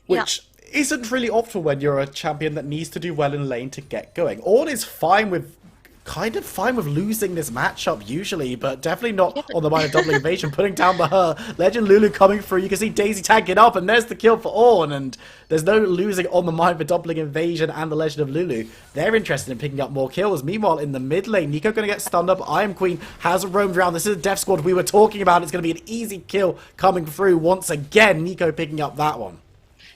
Yeah. Which isn't really optimal when you're a champion that needs to do well in lane to get going. Ornn is fine with losing this matchup usually, but definitely not on the mind of Dumpling Invasion. Putting down the her Legend Lulu coming through, you can see Daisy tanking up, and there's the kill for Ornn, and there's no losing on the mind for Dumpling Invasion and the Legend of Lulu. They're interested in picking up more kills. Meanwhile, in the mid lane, Nico going to get stunned up. Iron Queen has roamed around. This is a Death Squad we were talking about. It's going to be an easy kill coming through once again. Nico picking up that one.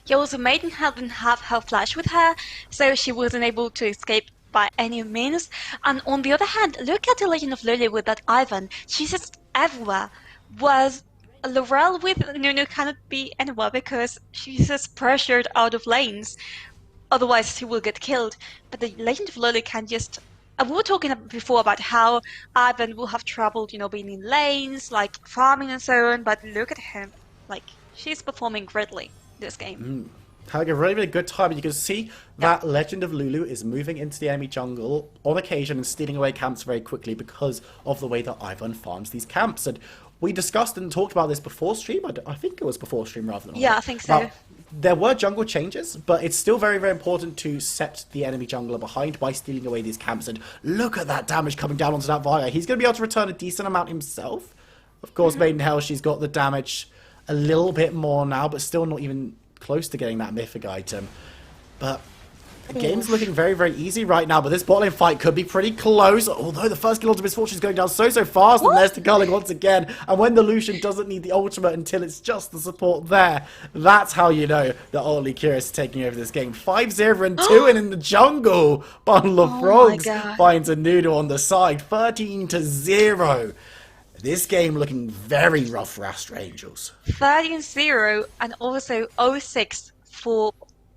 Yeah, also Maiden didn't have her flash with her, so she wasn't able to escape by any means. And on the other hand, look at the Legend of Lily with that Ivan. She's just everywhere. Was Laurel with Nunu cannot be anywhere because she's just pressured out of lanes. Otherwise, she will get killed. But the Legend of Lily can just. We were talking before about how Ivan will have trouble, being in lanes, like farming and so on. But look at him. Like, she's performing greatly this game. Having a really, really good time. And you can see Yeah. that Legend of Lulu is moving into the enemy jungle on occasion and stealing away camps very quickly because of the way that Ivan farms these camps. And we discussed and talked about this before stream. I think it was before stream rather than Yeah, on. I think so. Now, there were jungle changes, but it's still very, very important to set the enemy jungler behind by stealing away these camps. And look at that damage coming down onto that Vire. He's going to be able to return a decent amount himself. Of course, Maiden Hell, she's got the damage a little bit more now, but still not even close to getting that mythic item. But the game's looking very, very easy right now, but this bot lane fight could be pretty close, although the first kill onto Misfortune is going down so fast, and there's the culling once again, and when the Lucian doesn't need the ultimate until it's just the support there, that's how you know that Only Curious is taking over this game. 5-0 and 2 and in the jungle, Bundle of Oh my Frogs God. finds a noodle on the side, 13-0. This game looking very rough for Astra Angels. 13-0 and also 0-6 for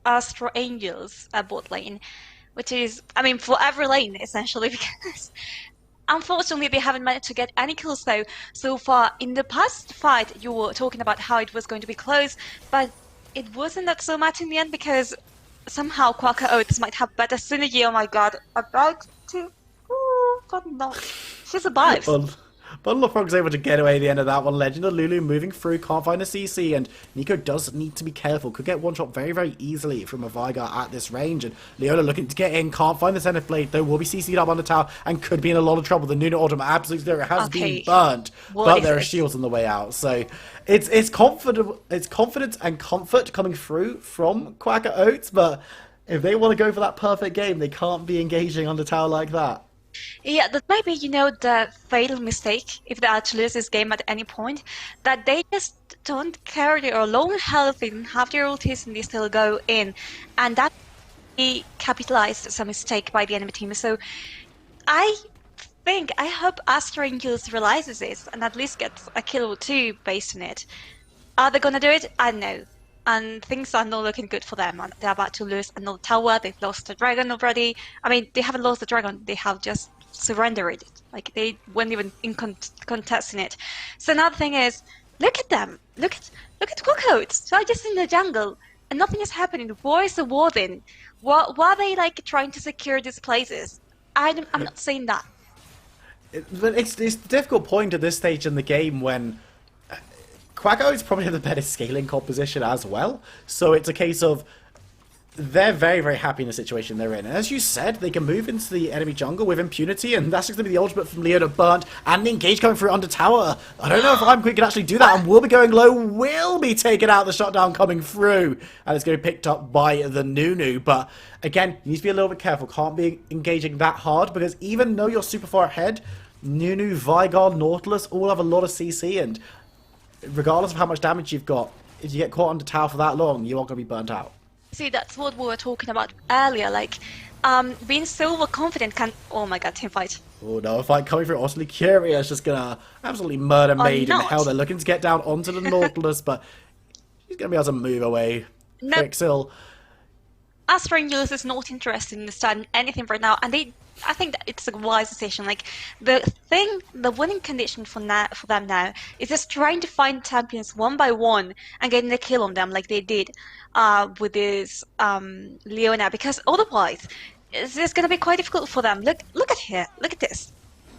Astro Angels at bot lane, which is, I mean, for every lane essentially, because unfortunately they haven't managed to get any kills though so far. In the past fight, you were talking about how it was going to be close, but it wasn't that so much in the end because somehow Quaker Oats might have better synergy. Oh my god, about to. Oh, god no. She survives. Bundle of Frogs able to get away at the end of that one. Legend of Lulu moving through, can't find a CC, and Nico does need to be careful. Could get one shot very, very easily from a Veigar at this range, and Leona looking to get in, can't find the Zenith Blade, though will be CC'd up on the tower, and could be in a lot of trouble. The Nuna Ultimate Absolute Zero has been burnt, but there are shields on the way out, so it's confidence and comfort coming through from Quacker Oats, but if they want to go for that perfect game, they can't be engaging on the tower like that. Yeah, that might be, the fatal mistake if they actually lose this game at any point, that they just don't carry their low health and have their ultis and they still go in. And that he capitalized as a mistake by the enemy team. So I hope Astra Angels realizes this and at least gets a kill or two based on it. Are they gonna do it? I don't know. And things are not looking good for them. They're about to lose another tower. They've lost the dragon already. I mean, they haven't lost the dragon. They have just surrendered it. Like, they weren't even in contesting it. So another thing is, look at them. Look at Cookhoats. They're just in the jungle. And nothing is happening. Where is the warden? Why are they, trying to secure these places? I'm not saying that. It's a difficult point at this stage in the game when Quacko is probably the better scaling composition as well. So it's a case of they're very, very happy in the situation they're in. And as you said, they can move into the enemy jungle with impunity, and that's just going to be the ultimate from Leona burnt, and the engage coming through under tower. I don't know if I'm Quick can actually do that, and will be going low, will be taken out, the shutdown coming through, and it's going to be picked up by the Nunu. But again, you need to be a little bit careful, can't be engaging that hard, because even though you're super far ahead, Nunu, Vigard, Nautilus all have a lot of CC, and regardless of how much damage you've got, if you get caught under tower for that long, you are going to be burnt out. See, that's what we were talking about earlier. Like, being so overconfident can. Oh my god, team fight. Oh no, a fight coming through Utterly Curious, just gonna absolutely murder Maiden. not. Hell, they're looking to get down onto the Nautilus, but she's gonna be able to move away. No. Quicksil. Astrangers is not interested in starting anything right now, and I think that it's a wise decision. Like the winning condition for them now is just trying to find champions one by one and getting the kill on them, like they did with this Leona, because otherwise it's just going to be quite difficult for them. Look at here, look at this.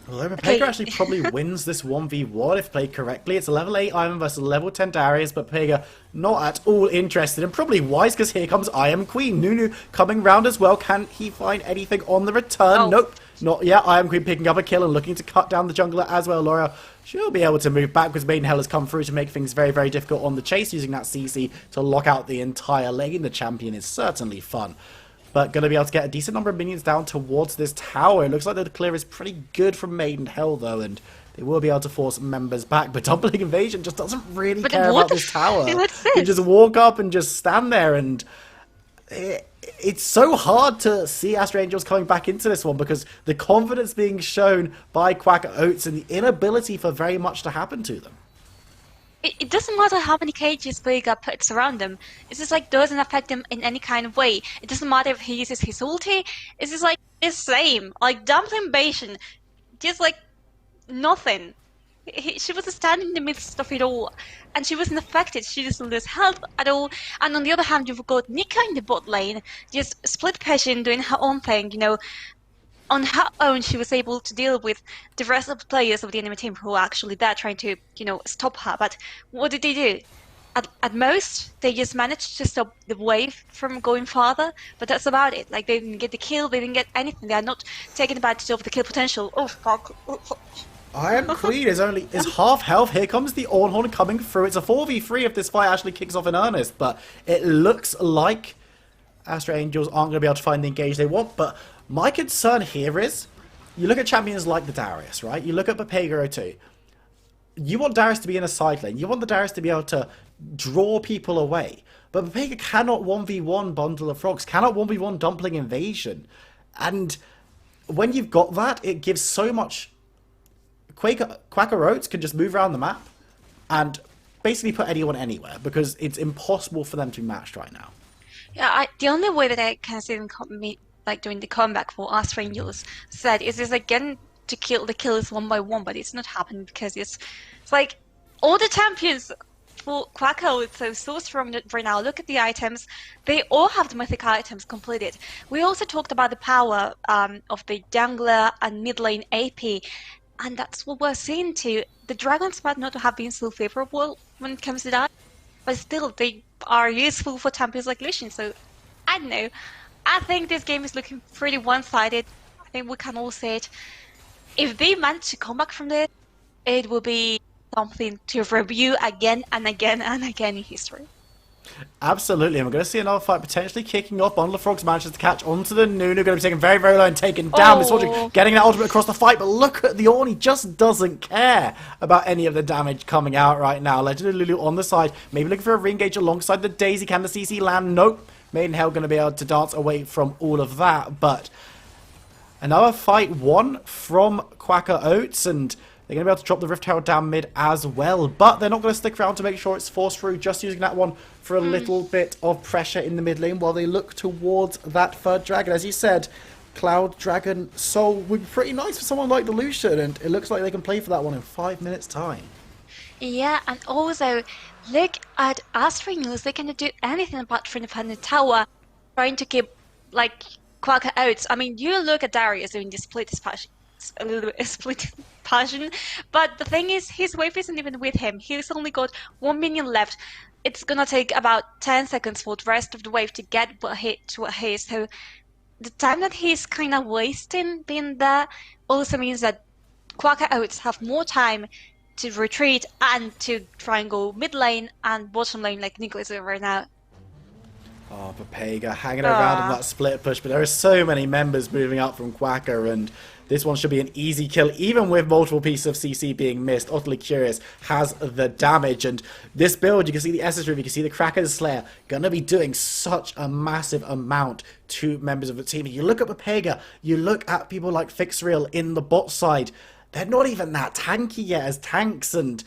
Well, Pega actually probably wins this 1v1 if played correctly. It's a level 8 Iron versus a level 10 Darius, but Pega not at all interested, and probably wise, because here comes I Am Queen. Nunu coming round as well. Can he find anything on the return? Oh. Nope, not yet. I Am Queen picking up a kill and looking to cut down the jungler as well. Laura, she'll be able to move back because Maiden Hell has come through to make things very, very difficult on the chase, using that CC to lock out the entire lane. The champion is certainly fun, but going to be able to get a decent number of minions down towards this tower. It looks like the clear is pretty good from Maiden Hell, though, and they will be able to force members back. But Dumpling Invasion just doesn't really care about this tower. You just walk up and just stand there, and it's so hard to see Astra Angels coming back into this one, because the confidence being shown by Quacker Oats and the inability for very much to happen to them. It doesn't matter how many cages Vega puts around him. It's just like doesn't affect him in any kind of way. It doesn't matter if he uses his ulti. It's just like the same. Like Dumpling Invasion, just like nothing. She was standing in the midst of it all, and she wasn't affected. She doesn't lose health at all. And on the other hand, you've got Nika in the bot lane, just split passion, doing her own thing. You know, on her own, she was able to deal with the rest of the players of the enemy team who were actually there trying to, you know, stop her. But what did they do? At most, they just managed to stop the wave from going farther, but that's about it. Like, they didn't get the kill, they didn't get anything. They are not taking advantage of the kill potential. Oh, fuck. I Am Queen is half health. Here comes the Ornhorn coming through. It's a 4v3 if this fight actually kicks off in earnest, but it looks like Astra Angels aren't going to be able to find the engage they want. But my concern here is, you look at champions like the Darius, right? You look at Papega 2. You want Darius to be in a side lane. You want the Darius to be able to draw people away. But Papega cannot 1v1 Bundle of Frogs, cannot 1v1 Dumpling Invasion. And when you've got that, it gives so much. Quacker Oats can just move around the map and basically put anyone anywhere, because it's impossible for them to be matched right now. Yeah, the only way that I can see them like doing the comeback for Astra Angels said is just like getting to kill the killers one by one, but it's not happening because it's like all the champions for Quacker are so strong right now. Look at the items; they all have the mythic items completed. We also talked about the power of the jungler and mid lane AP. And that's what we're seeing too. The dragons might not have been so favorable when it comes to that, but still they are useful for champions like Lucian. So I don't know. I think this game is looking pretty one-sided. I think we can all say it. If they manage to come back from this, it will be something to review again and again and again in history. Absolutely, and we're going to see another fight potentially kicking off. Bundle of Frogs manages to catch onto the Nunu, going to be taken very, very low and taken down. This one getting that ultimate across the fight, but look at the Ornn, he just doesn't care about any of the damage coming out right now. Legendary Lulu on the side, maybe looking for a re-engage alongside the Daisy. Can the CC land? Nope. Maiden Hell going to be able to dance away from all of that, but another fight won from Quacker Oats, and they're going to be able to drop the Rift Herald down mid as well, but they're not going to stick around to make sure it's forced through, just using that one for a little bit of pressure in the mid lane while they look towards that third dragon. As you said, Cloud Dragon Soul would be pretty nice for someone like the Lucian, and it looks like they can play for that one in 5 minutes time. Yeah, and also look at Astra News. They cannot do anything apart from the tower, trying to keep like Quacker Oats. I mean, you look at Darius doing this a little bit split passion, but the thing is, his wave isn't even with him. He's only got 1 minion left. it's gonna take about 10 seconds for the rest of the wave to get to what he is. So the time that he's kind of wasting being there also means that Quacker Oats have more time to retreat and to try and go mid lane and bottom lane like Nico is doing right now. Oh, Papega hanging around on Ah, that split push, but there are so many members moving up from Quacker, and this one should be an easy kill, even with multiple pieces of CC being missed. Utterly Curious has the damage, and this build, you can see the Essen's Roof, you can see the Kraken's Slayer, gonna be doing such a massive amount to members of the team. You look at Papega, you look at people like Fixreal in the bot side, they're not even that tanky yet as tanks, and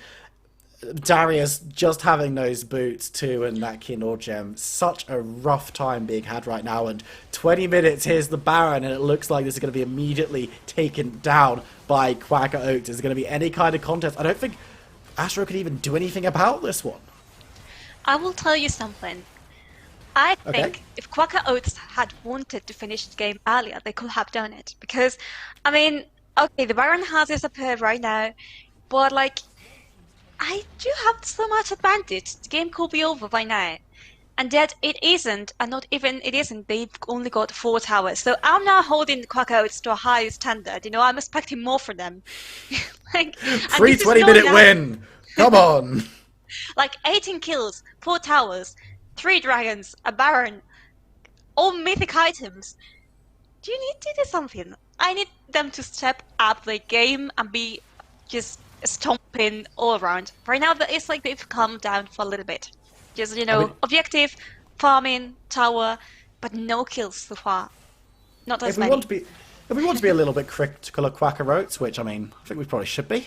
Darius just having those boots too and that Kindle gem. Such a rough time being had right now. And 20 minutes, here's the Baron, and it looks like this is going to be immediately taken down by Quacker Oats. Is there going to be any kind of contest? I don't think Astro could even do anything about this one. I will tell you something. I Okay. think if Quacker Oats had wanted to finish the game earlier, they could have done it. Because, I mean, okay, the Baron has disappeared right now, but like, I do have so much advantage. The game could be over by now. And yet it isn't, and not even it isn't. They've only got 4 towers. So I'm now holding the Quacker Oats to a higher standard. You know, I'm expecting more from them. Like, and Free this is not 20-minute enough. win! Come on! Like 18 kills, 4 towers, 3 dragons, a baron, all mythic items. Do you need to do something? I need them to step up their game and be just stomping all around. Right now, it's like they've calmed down for a little bit. Just, I mean, objective, farming, tower, but no kills so far. Not as if we want to many. be... If we want to be a little bit critical of Quacker Oats, which, I mean, I think we probably should be,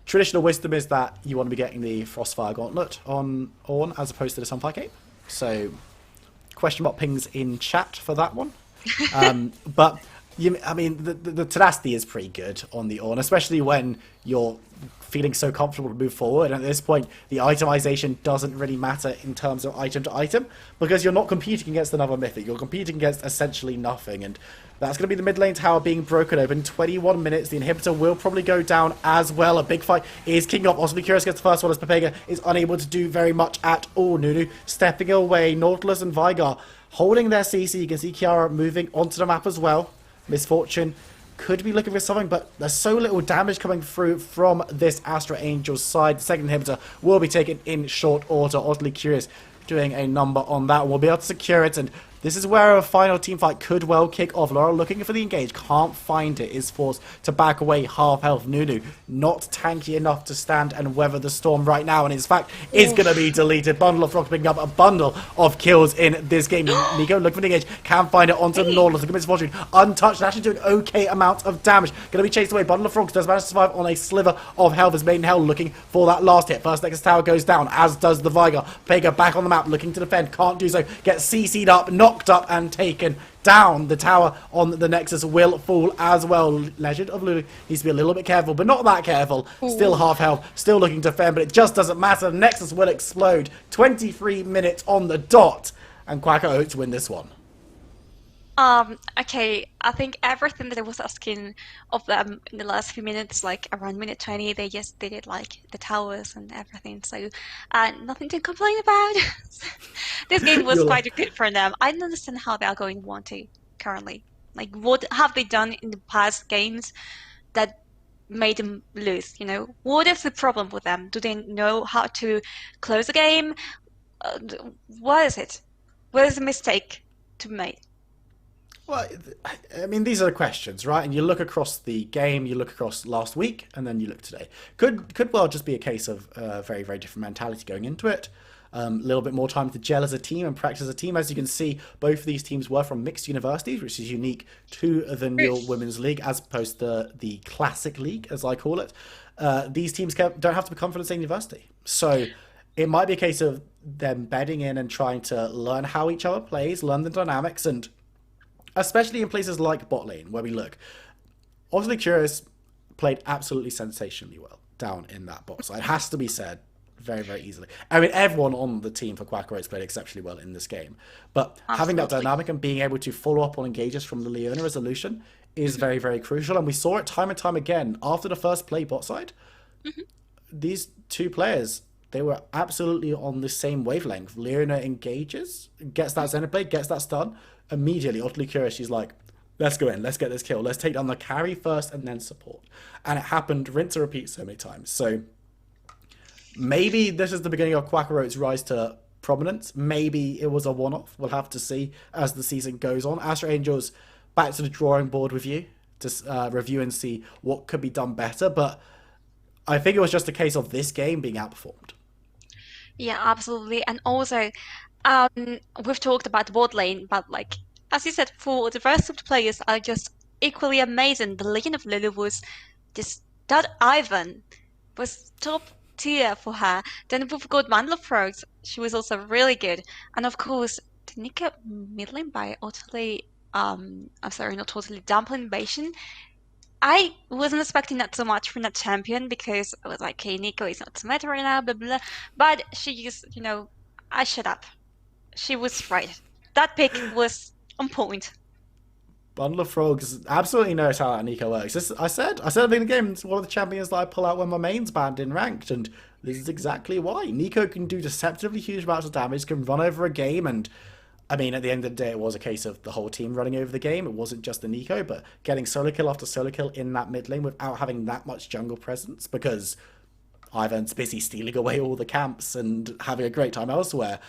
traditional wisdom is that you want to be getting the Frostfire Gauntlet on as opposed to the Sunfire Cape. So, question mark pings in chat for that one. But I mean, the tenacity is pretty good on the Ornn, especially when you're feeling so comfortable to move forward. And at this point, the itemization doesn't really matter in terms of item to item, because you're not competing against another mythic. You're competing against essentially nothing. And that's going to be the mid lane tower being broken open. 21 minutes. The inhibitor will probably go down as well. A big fight is kicking off. Osby Curious gets the first one as Papega is unable to do very much at all. Nunu stepping away. Nautilus and Vigar holding their CC. You can see Kiara moving onto the map as well. Misfortune could be looking for something, but there's so little damage coming through from this Astra Angel's side. The second inhibitor will be taken in short order. Oddly Curious doing a number on that. We'll be able to secure it, and this is where a final team fight could well kick off. Laura looking for the engage, can't find it, is forced to back away half health. Nunu not tanky enough to stand and weather the storm right now, and in fact is going to be deleted. Bundle of Frogs picking up a bundle of kills in this game. Nico looking for the engage, can find it onto Nautilus. Look at Misfortune, untouched, and actually doing okay amount of damage. Going to be chased away. Bundle of Frogs does manage to survive on a sliver of health as Maiden Hell looking for that last hit. First Nexus Tower goes down, as does the Vigar. Pega back on the map, looking to defend, can't do so. Gets CC'd up, knocked up, and taken down. The tower on the Nexus will fall as well. Legend of Lulu needs to be a little bit careful, but not that careful. Still half health, still looking to defend, but it just doesn't matter. The Nexus will explode. 23 minutes on the dot, and Quacker Oats win this one. Okay, I think everything that I was asking of them in the last few minutes, like around minute 20, they just did it like the towers and everything. So, nothing to complain about. This game was You'll- quite good for them. I don't understand how they are going 1-2 currently. Like, what have they done in the past games that made them lose? You know, what is the problem with them? Do they know how to close the game? What is it? What is the mistake to be made? Well, I mean, these are the questions, right? And you look across the game, you look across last week, and then you look today. Could well just be a case of very, very different mentality going into it. A little bit more time to gel as a team and practice as a team. As you can see, both of these teams were from mixed universities, which is unique to the Neil Women's League, as opposed to the Classic League, as I call it. These teams don't have to become from the same university. So it might be a case of them bedding in and trying to learn how each other plays, learn the dynamics, and especially in places like bot lane, where we look. Obviously, Curious played absolutely sensationally well down in that bot side. It has to be said very, very easily. I mean, everyone on the team for Quacker Oats played exceptionally well in this game. But having that Absolutely. dynamic and being able to follow up on engages from the Leona resolution is very, very crucial. And we saw it time and time again. After the first play bot side, these two players they were absolutely on the same wavelength. Leona engages, gets that center play, gets that stun. Immediately, utterly curious, she's like, let's go in, let's get this kill. Let's take down the carry first and then support. And it happened, rinse and repeat so many times. So maybe this is the beginning of Quackeroat's rise to prominence. Maybe it was a one-off. We'll have to see as the season goes on. Astra Angels, back to the drawing board with you to review and see what could be done better. But I think it was just a case of this game being outperformed. Yeah, absolutely. And also, we've talked about the bot lane, but like as you said, for the rest of the players are just equally amazing. The lane of Lily was just that Ivan was top tier for her. Then we've got Mandla Frogs. She was also really good. And of course, the Nika mid lane by utterly I'm sorry, not totally dumping invasion. I wasn't expecting that so much from that champion because I was like, okay, Nico is not meta right now, blah blah. But she just, I shut up. She was right. That pick was on point. Bundle of Frogs absolutely knows how that Nico works. I said at the beginning of the game, it's one of the champions that I pull out when my main's banned in ranked, and this is exactly why. Nico can do deceptively huge amounts of damage, can run over a game, and I mean, at the end of the day, it was a case of the whole team running over the game. It wasn't just the Nico, but getting solo kill after solo kill in that mid lane without having that much jungle presence because Ivan's busy stealing away all the camps and having a great time elsewhere.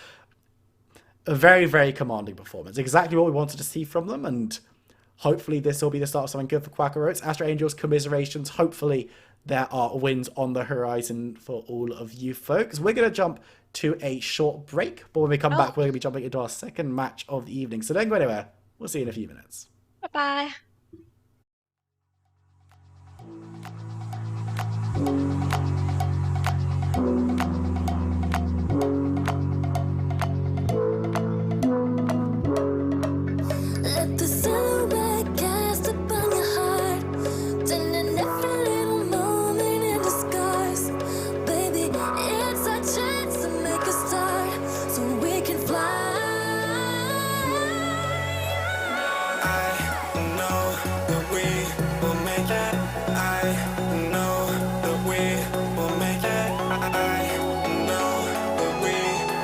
A very, very commanding performance. Exactly what we wanted to see from them, and hopefully this will be the start of something good for Quackeroats. Astra Angels, commiserations. Hopefully there are wins on the horizon for all of you folks. We're going to jump to a short break, but when we come back, we're going to be jumping into our second match of the evening. So don't go anywhere. We'll see you in a few minutes. Bye-bye. Let the silhouette cast upon your heart, turning every little moment into scars. Baby, it's our chance to make a start, so we can fly. I know that we will make it. I know that we will make it. I know that we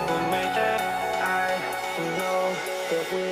will make it. I know that we.